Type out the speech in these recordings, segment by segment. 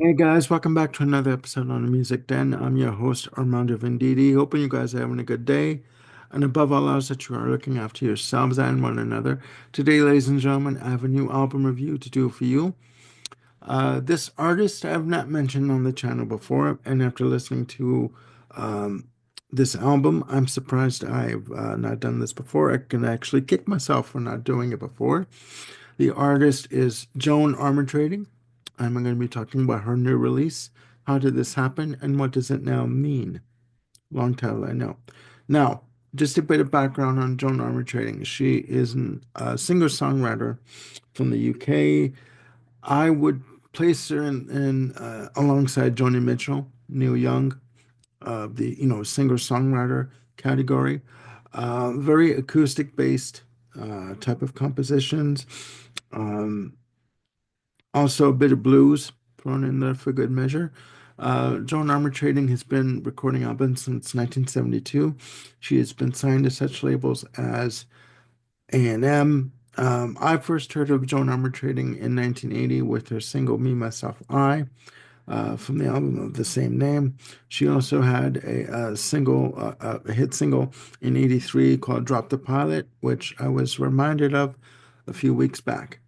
Hey guys, welcome back to another episode on the Music Den. I'm your host Armando Venditti. Hoping you guys are having a good day, and above all else, that you are looking after yourselves and one another. Today, ladies and gentlemen, I have a new album review to do for you. This artist I have not mentioned on the channel before, and after listening to um, this album, I'm surprised I've not done this before. I can actually kick myself for not doing it before. The artist is Joan Armatrading. I'm going to be talking about her new release. How did this happen, and what does it now mean? Long title, I know. Now, just a bit of background on Joan Armatrading. She is a singer-songwriter from the UK. I would place her in alongside Joni Mitchell, Neil Young, the singer-songwriter category. Very acoustic-based type of compositions. Um, Also, a bit of blues thrown in there for good measure. Joan Armatrading has been recording albums since 1972. She has been signed to such labels as A&M. I first heard of Joan Armatrading in 1980 with her single "Me, Myself, I" from the album of the same name. She also had a hit single in '83 called "Drop the Pilot," which I was reminded of a few weeks back.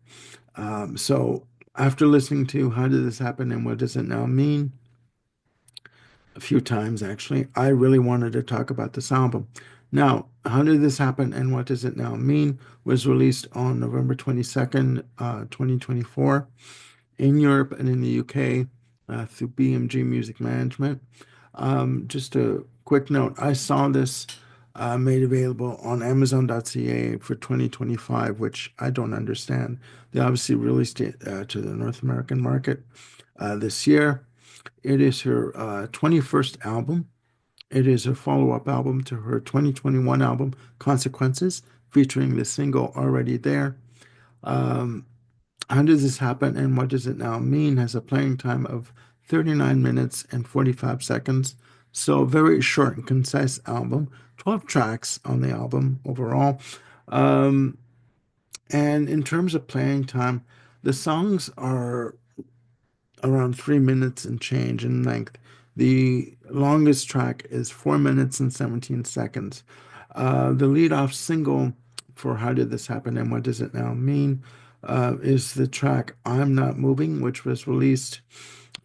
So after listening to How Did This Happen and What Does It Now Mean a few times, actually, I really wanted to talk about this album. Now, How Did This Happen and What Does It Now Mean was released on November 22nd, 2024 in Europe and in the UK through BMG Music Management. Just a quick note, I saw this made available on Amazon.ca for 2025, which I don't understand. They obviously released it to the North American market this year. It is her 21st album. It is a follow-up album to her 2021 album, Consequences, featuring the single Already There. Um, how does this happen and what does it now mean? Has a playing time of 39 minutes and 45 seconds. So, very short and concise album. 12 tracks on the album overall. Um, and in terms of playing time, the songs are around 3 minutes and change in length. The longest track is 4 minutes and 17 seconds. The lead-off single for How Did This Happen and What Does It Now Mean is the track I'm Not Moving, which was released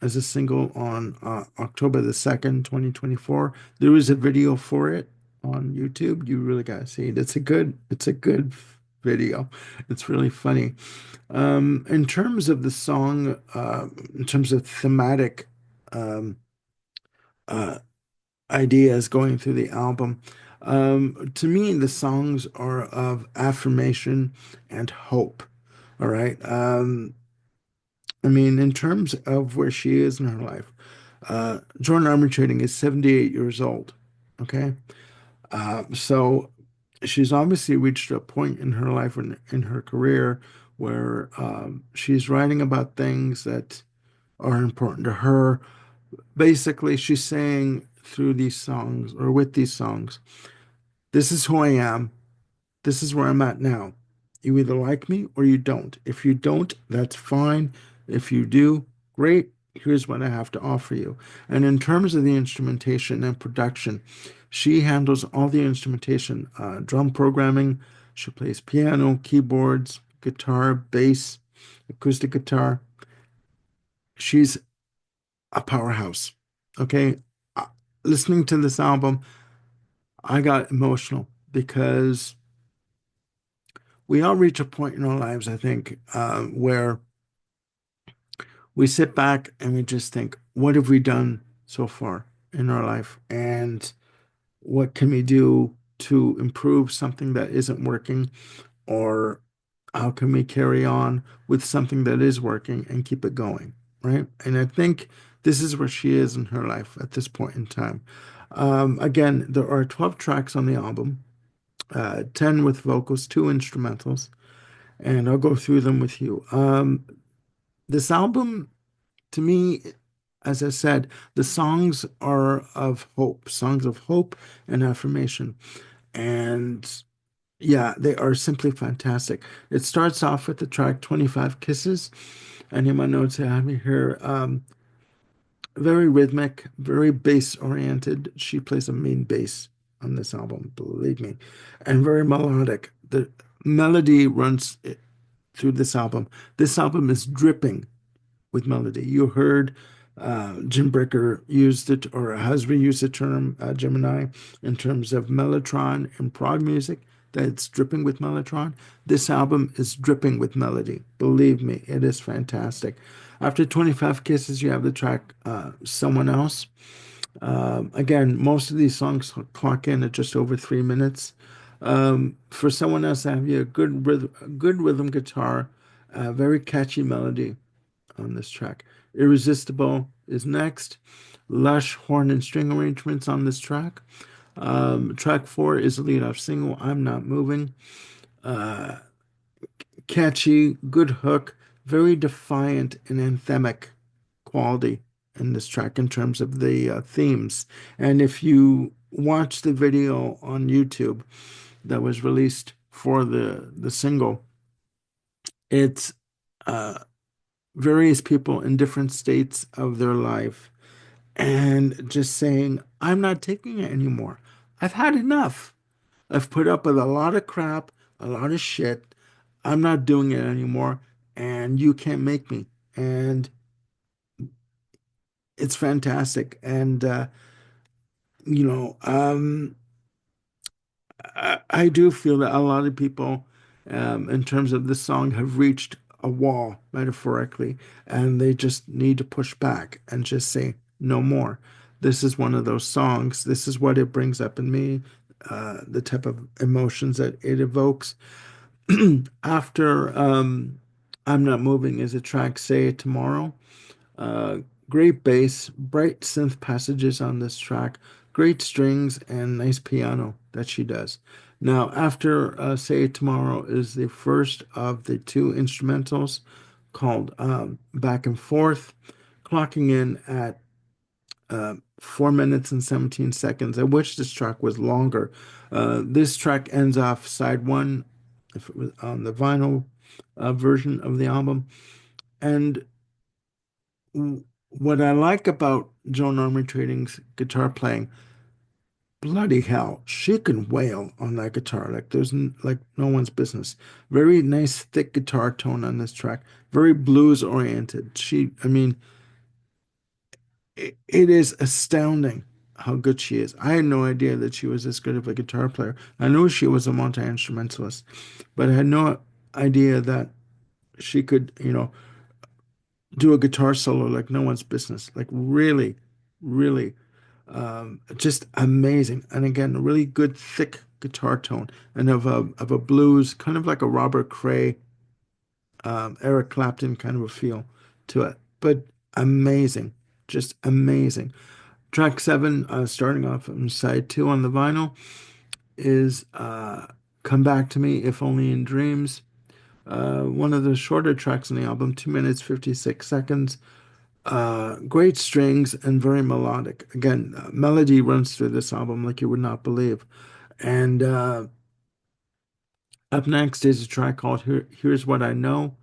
as a single on October the 2nd, 2024. There is a video for it on YouTube. You really gotta see it. It's a good video. It's really funny. In terms of the song, in terms of thematic um, uh, ideas going through the album, to me, the songs are of affirmation and hope. All right. I mean, in terms of where she is in her life, Jordan Armatrading is 78 years old. Okay. So she's obviously reached a point in her life and in her career where she's writing about things that are important to her. Basically, she's saying through these songs or with these songs, this is who I am. This is where I'm at now. You either like me or you don't. If you don't, that's fine. If you do, great. Here's what I have to offer you. And in terms of the instrumentation and production, she handles all the instrumentation, drum programming. She plays piano, keyboards, guitar, bass, acoustic guitar. She's a powerhouse. Okay. Uh, Listening to this album, I got emotional because we all reach a point in our lives, I think, where we sit back and we just think, what have we done so far in our life? And what can we do to improve something that isn't working? Or how can we carry on with something that is working and keep it going? Right. And I think this is where she is in her life at this point in time. Again, there are 12 tracks on the album, 10 with vocals, two instrumentals, and I'll go through them with you. This album, to me, as I said, the songs are of hope, songs of hope and affirmation. And yeah, they are simply fantastic. It starts off with the track 25 Kisses. And in my notes, I have here very rhythmic, very bass oriented. She plays a main bass on this album, believe me, and very melodic. The melody runs through this album. This album is dripping with melody. You heard Jim Bricker used it, or has reused the term Gemini in terms of mellotron and prog music. That's dripping with mellotron. This album is dripping with melody. Believe me, it is fantastic. After 25 Kisses, you have the track Someone Else. Again, most of these songs clock in at just over 3 minutes. For Someone Else, I have you a good rhythm guitar, very catchy melody on this track. Irresistible is next. Lush horn and string arrangements on this track. Track 4 is a lead off single, I'm Not Moving. Catchy, good hook, very defiant and anthemic quality in this track in terms of the themes. And if you watch the video on YouTube that was released for the single, it's uh, various people in different states of their life and just saying, I'm not taking it anymore. I've had enough. I've put up with a lot of crap, a lot of shit. I'm not doing it anymore, and you can't make me. And it's fantastic. And, you know, I do feel that a lot of people, in terms of this song, have reached a wall, metaphorically, and they just need to push back and just say, no more. This is one of those songs. This is what it brings up in me, the type of emotions that it evokes. After I'm Not Moving is a track, Say It Tomorrow. Uh, Great bass, bright synth passages on this track, great strings, and nice piano that she does. Now, after Say It Tomorrow is the first of the two instrumentals called Back and Forth, clocking in at 4 minutes and 17 seconds. I wish this track was longer. This track ends off side one, if it was on the vinyl version of the album. And what I like about Joan Armatrading's guitar playing, bloody hell, she can wail on that guitar like like no one's business. Very nice thick guitar tone on this track, very blues oriented. I mean, it is astounding how good she is. I had no idea that she was this good of a guitar player. I knew she was a multi-instrumentalist, but I had no idea that she could, do a guitar solo like no one's business. Like really, really, just amazing. And again, a really good thick guitar tone and of a blues, kind of like a Robert Cray, Eric Clapton kind of a feel to it. But amazing, just amazing. Track 7, starting off on side 2 on the vinyl, is Come Back to Me, If Only in Dreams. One of the shorter tracks on the album, 2 minutes, 56 seconds. Great strings and very melodic. Again, melody runs through this album like you would not believe. And up next is a track called Here's What I Know.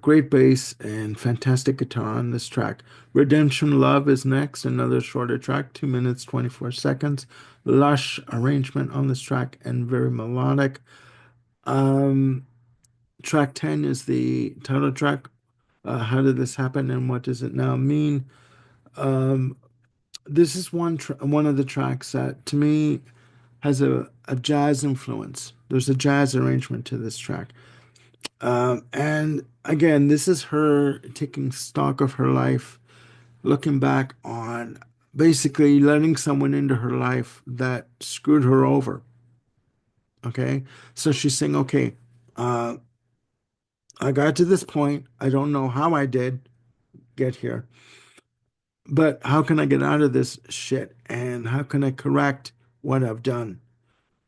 Great bass and fantastic guitar on this track. Redemption Love is next, another shorter track, 2 minutes, 24 seconds. Lush arrangement on this track and very melodic. Um, Track 10 is the title track. How did this happen and what does it now mean? Um, this is one of the tracks that to me has a jazz influence. There's a jazz arrangement to this track. And again, this is her taking stock of her life, looking back on basically letting someone into her life that screwed her over. Okay. So she's saying, okay, uh, I got to this point. I don't know how I did get here, but how can I get out of this shit? And how can I correct what I've done?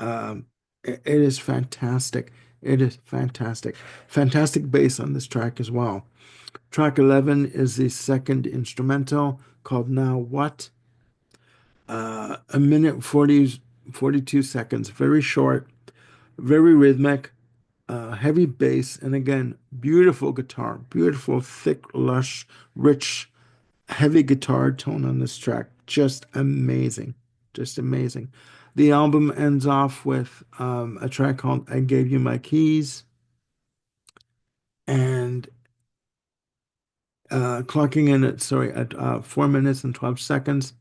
It is fantastic. It is fantastic. Fantastic bass on this track as well. Track 11 is the second instrumental called Now What? A minute 42 seconds. Very short, very rhythmic, heavy bass, and again, beautiful guitar. Beautiful, thick, lush, rich, Heavy guitar tone on this track, just amazing, just amazing. The album ends off with a track called "I Gave You My Keys," and clocking in at sorry at 4 minutes and 12 seconds.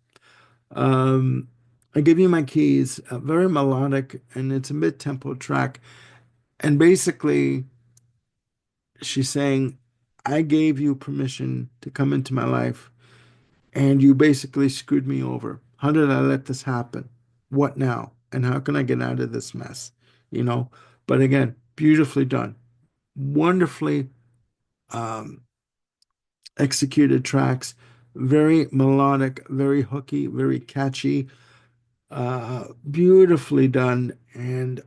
Um, I Give You My Keys, very melodic, and it's a mid-tempo track. And basically, she's saying, I gave you permission to come into my life, and you basically screwed me over. How did I let this happen? What now? And how can I get out of this mess? You know? But again, beautifully done. Wonderfully um, executed tracks. Very melodic, very hooky, very catchy. Beautifully done. And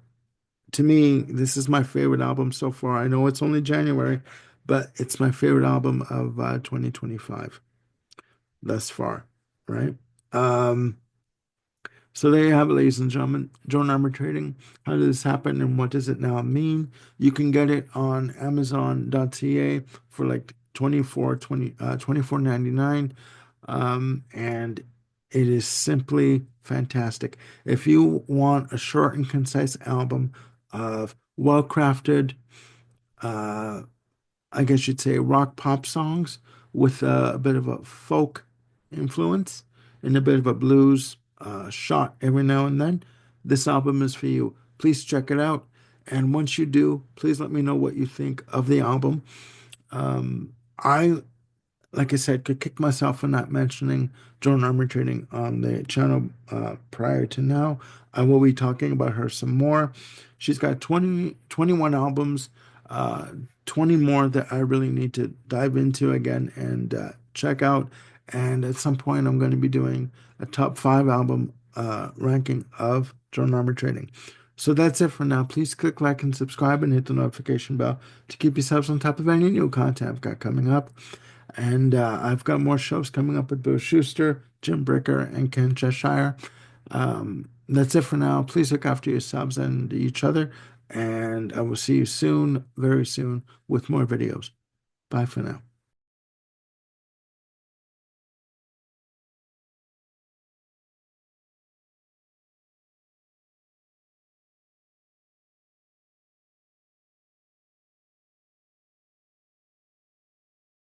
to me, this is my favorite album so far. I know it's only January, but it's my favorite album of 2025 thus far, right? Um, so there you have it, ladies and gentlemen. Joan Armatrading. How did this happen and what does it now mean? You can get it on Amazon.ca for like 24.99. And it is simply fantastic. If you want a short and concise album of well-crafted, uh, I guess you'd say rock pop songs with a bit of a folk influence and a bit of a blues shot every now and then, this album is for you. Please check it out. And once you do, please let me know what you think of the album. I like I said, could kick myself for not mentioning Joan Armatrading on the channel prior to now. I will be talking about her some more. She's got 21 albums, uh, 20 more that I really need to dive into again and check out. And at some point, I'm going to be doing a top 5 album ranking of Joan Armatrading. So that's it for now. Please click like and subscribe and hit the notification bell to keep yourselves on top of any new content I've got coming up. And I've got more shows coming up with Bill Schuster, Jim Bricker, and Ken Cheshire. That's it for now. Please look after yourselves and each other. And I will see you soon, very soon, with more videos. Bye for now.